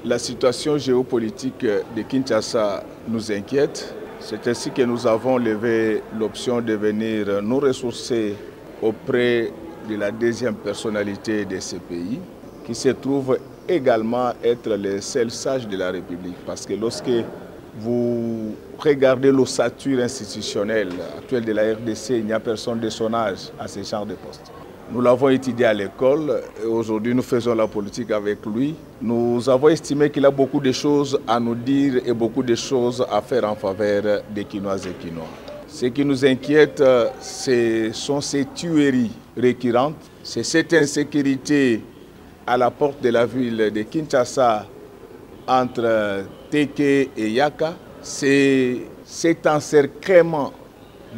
La situation géopolitique de Kinshasa nous inquiète. C'est ainsi que nous avons levé l'option de venir nous ressourcer auprès de la deuxième personnalité de ce pays, qui se trouve également être le seul sage de la République. Parce que lorsque vous regardez l'ossature institutionnelle actuelle de la RDC, il n'y a personne de son âge à ce genre de poste. Nous l'avons étudié à l'école et aujourd'hui nous faisons la politique avec lui. Nous avons estimé qu'il a beaucoup de choses à nous dire et beaucoup de choses à faire en faveur des Kinoises et Kinois. Ce qui nous inquiète, ce sont ces tueries récurrentes, c'est cette insécurité à la porte de la ville de Kinshasa entre Teke et Yaka. C'est cet encerclement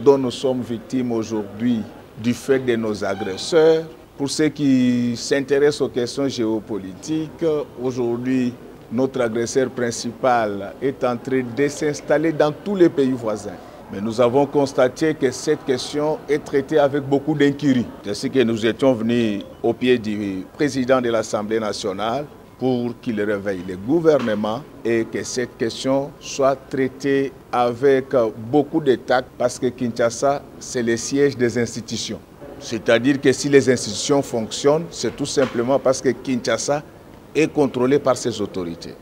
dont nous sommes victimes aujourd'hui du fait de nos agresseurs. Pour ceux qui s'intéressent aux questions géopolitiques, aujourd'hui, notre agresseur principal est en train de s'installer dans tous les pays voisins. Mais nous avons constaté que cette question est traitée avec beaucoup d'incurie. C'est ce que nous étions venus au pied du président de l'Assemblée nationale pour qu'il réveille le gouvernement et que cette question soit traitée avec beaucoup de tact parce que Kinshasa, c'est le siège des institutions. C'est-à-dire que si les institutions fonctionnent, c'est tout simplement parce que Kinshasa est contrôlé par ses autorités.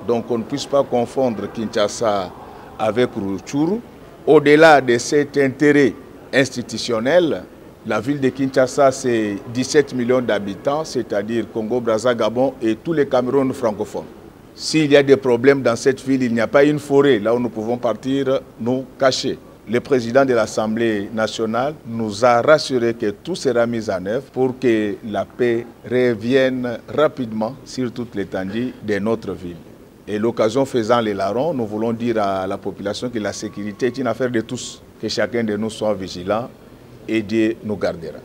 Donc on ne puisse pas confondre Kinshasa avec Rutshuru. Au-delà de cet intérêt institutionnel, la ville de Kinshasa, c'est 17 millions d'habitants, c'est-à-dire Congo, Brazza, Gabon et tous les Cameroun francophones. S'il y a des problèmes dans cette ville, il n'y a pas une forêt là où nous pouvons partir nous cacher. Le président de l'Assemblée nationale nous a rassuré que tout sera mis en œuvre pour que la paix revienne rapidement sur toute l'étendue de notre ville. Et l'occasion faisant les larrons, nous voulons dire à la population que la sécurité est une affaire de tous, que chacun de nous soit vigilant et Dieu nous gardera.